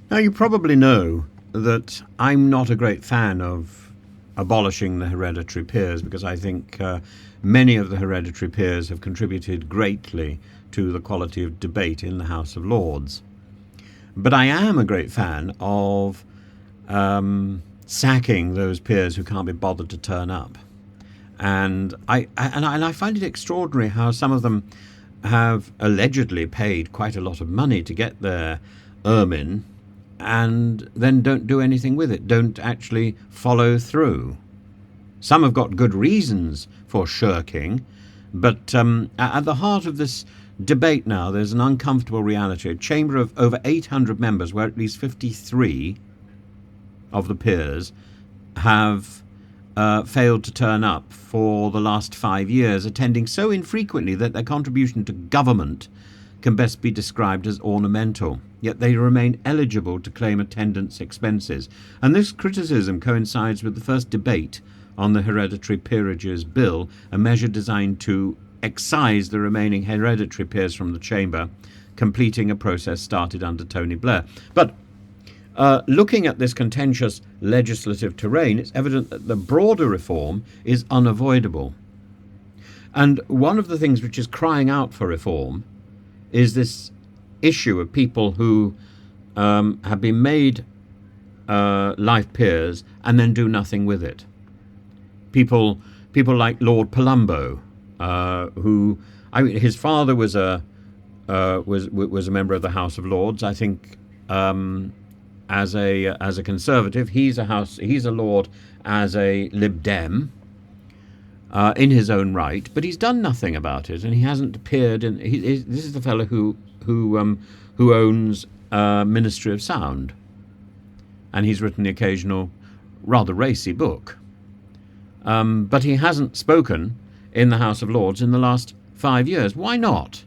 Now, you probably know that I'm not a great fan of abolishing the hereditary peers because I think many of the hereditary peers have contributed greatly to the quality of debate in the House of Lords. But I am a great fan of sacking those peers who can't be bothered to turn up. And I find it extraordinary how some of them have allegedly paid quite a lot of money to get their ermine and then don't do anything with it, don't actually follow through. Some have got good reasons for shirking, but at the heart of this debate now, there's an uncomfortable reality. A chamber of over 800 members, where at least 53 of the peers have failed to turn up for the last 5 years, attending so infrequently that their contribution to government can best be described as ornamental, yet they remain eligible to claim attendance expenses. And this criticism coincides with the first debate on the Hereditary Peerages Bill, a measure designed to excise the remaining hereditary peers from the chamber, completing a process started under Tony Blair. But looking at this contentious legislative terrain, it's evident that the broader reform is unavoidable. And one of the things which is crying out for reform is this issue of people who have been made life peers and then do nothing with it. People like Lord Palumbo, who, I mean, his father was a member of the House of Lords. I think as a Conservative, he's a Lord as a Lib Dem in his own right, but he's done nothing about it, and he hasn't appeared in. This is the fellow who owns Ministry of Sound, and he's written the occasional rather racy book. But he hasn't spoken in the House of Lords in the last 5 years. Why not?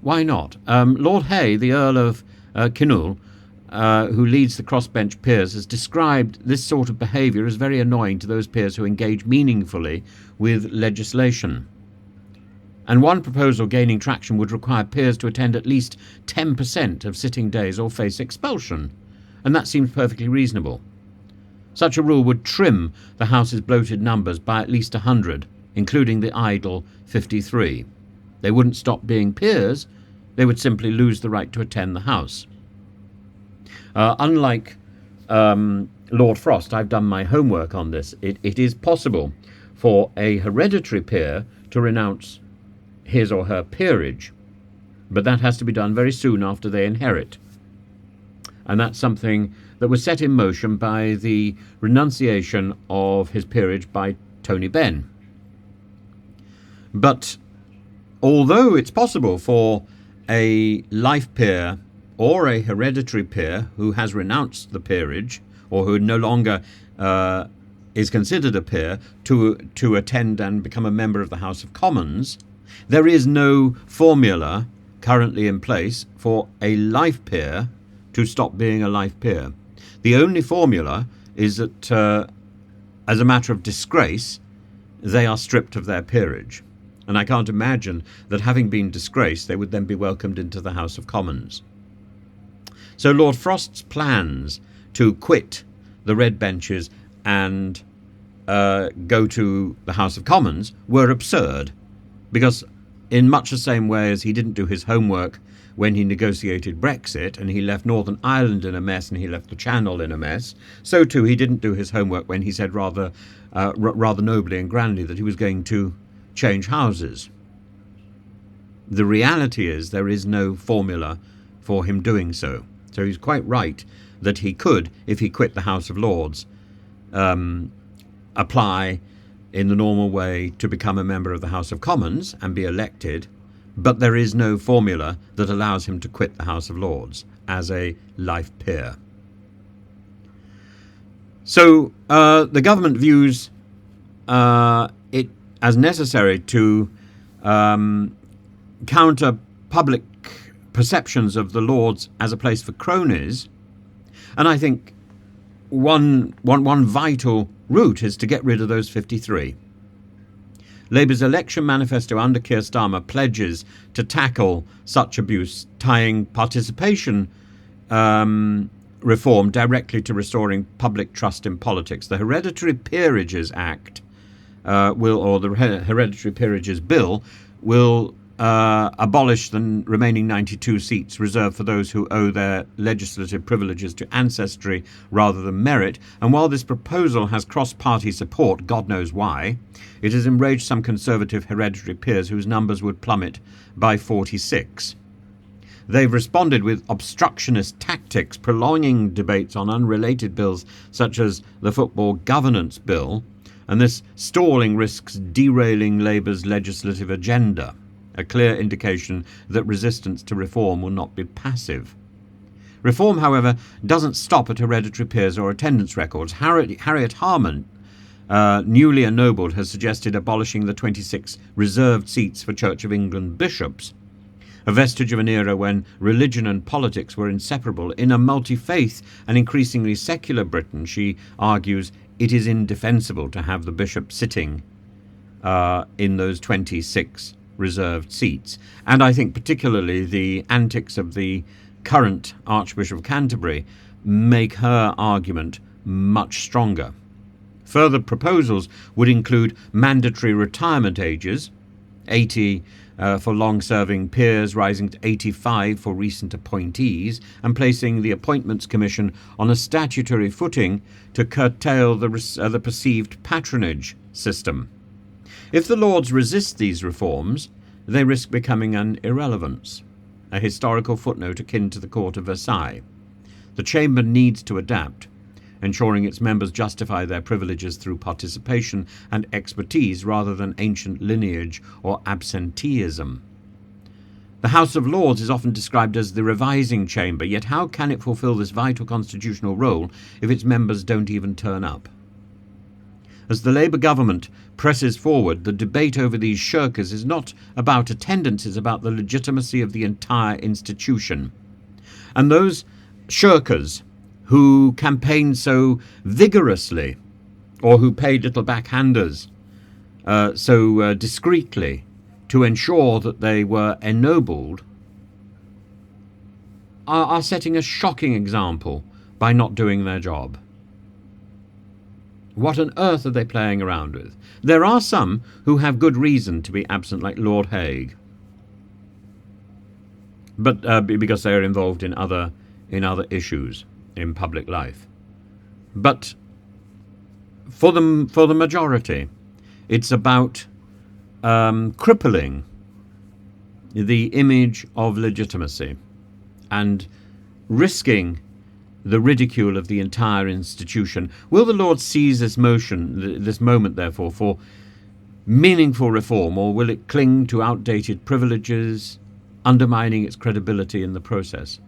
Why not? Lord Hay, the Earl of Kinnoul, who leads the crossbench peers, has described this sort of behaviour as very annoying to those peers who engage meaningfully with legislation. And one proposal gaining traction would require peers to attend at least 10% of sitting days or face expulsion, and that seems perfectly reasonable. Such a rule would trim the House's bloated numbers by at least 100, including the idle 53. They wouldn't stop being peers, they would simply lose the right to attend the House. Unlike Lord Frost, I've done my homework on this. It is possible for a hereditary peer to renounce his or her peerage, but that has to be done very soon after they inherit. And that's something that was set in motion by the renunciation of his peerage by Tony Benn. But although it's possible for a life peer or a hereditary peer who has renounced the peerage, or who no longer is considered a peer, to attend and become a member of the House of Commons, there is no formula currently in place for a life peer to stop being a life peer. The only formula is that, as a matter of disgrace, they are stripped of their peerage. And I can't imagine that, having been disgraced, they would then be welcomed into the House of Commons. So Lord Frost's plans to quit the red benches and go to the House of Commons were absurd, because in much the same way as he didn't do his homework when he negotiated Brexit and he left Northern Ireland in a mess and he left the Channel in a mess, so too he didn't do his homework when he said rather nobly and grandly that he was going to change houses. The reality is there is no formula for him doing so. So he's quite right that he could, if he quit the House of Lords, apply in the normal way to become a member of the House of Commons and be elected, but there is no formula that allows him to quit the House of Lords as a life peer. So the government views it as necessary to counter public perceptions of the Lords as a place for cronies, and I think one vital route is to get rid of those 53. Labour's election manifesto under Keir Starmer pledges to tackle such abuse, tying participation reform directly to restoring public trust in politics. The Hereditary Peerages Act or the Hereditary Peerages Bill will abolish the remaining 92 seats reserved for those who owe their legislative privileges to ancestry rather than merit. And while this proposal has cross-party support, God knows why, it has enraged some Conservative hereditary peers whose numbers would plummet by 46. They've responded with obstructionist tactics, prolonging debates on unrelated bills such as the Football Governance Bill, and this stalling risks derailing Labour's legislative agenda, a clear indication that resistance to reform will not be passive. Reform, however, doesn't stop at hereditary peers or attendance records. Harriet Harman, newly ennobled, has suggested abolishing the 26 reserved seats for Church of England bishops, a vestige of an era when religion and politics were inseparable. In a multi-faith and increasingly secular Britain, she argues, it is indefensible to have the bishop sitting in those 26 reserved seats. And I think particularly the antics of the current Archbishop of Canterbury make her argument much stronger. Further proposals would include mandatory retirement ages, 80 for long-serving peers, rising to 85 for recent appointees, and placing the Appointments Commission on a statutory footing to curtail the perceived patronage system. If the Lords resist these reforms, they risk becoming an irrelevance, a historical footnote akin to the Court of Versailles. The Chamber needs to adapt, ensuring its members justify their privileges through participation and expertise rather than ancient lineage or absenteeism. The House of Lords is often described as the revising chamber, yet how can it fulfil this vital constitutional role if its members don't even turn up? As the Labour government presses forward, the debate over these shirkers is not about attendance, it's about the legitimacy of the entire institution. And those shirkers who campaigned so vigorously, or who paid little backhanders so discreetly to ensure that they were ennobled, are setting a shocking example by not doing their job. What on earth are they playing around with? There are some who have good reason to be absent, like Lord Hague, but because they are involved in other issues in public life. But for the majority, it's about crippling the image of legitimacy and risking the ridicule of the entire institution. Will the Lord seize this moment, therefore, for meaningful reform, or will it cling to outdated privileges, undermining its credibility in the process?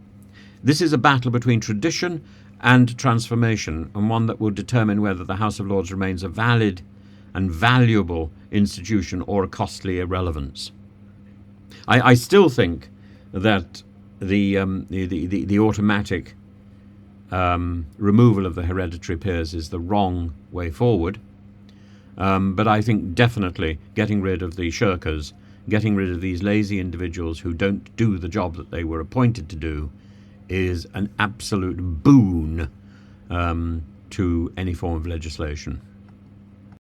This is a battle between tradition and transformation, and one that will determine whether the House of Lords remains a valid and valuable institution or a costly irrelevance. I still think that the automatic removal of the hereditary peers is the wrong way forward, but I think definitely getting rid of the shirkers, getting rid of these lazy individuals who don't do the job that they were appointed to do, is an absolute boon to any form of legislation.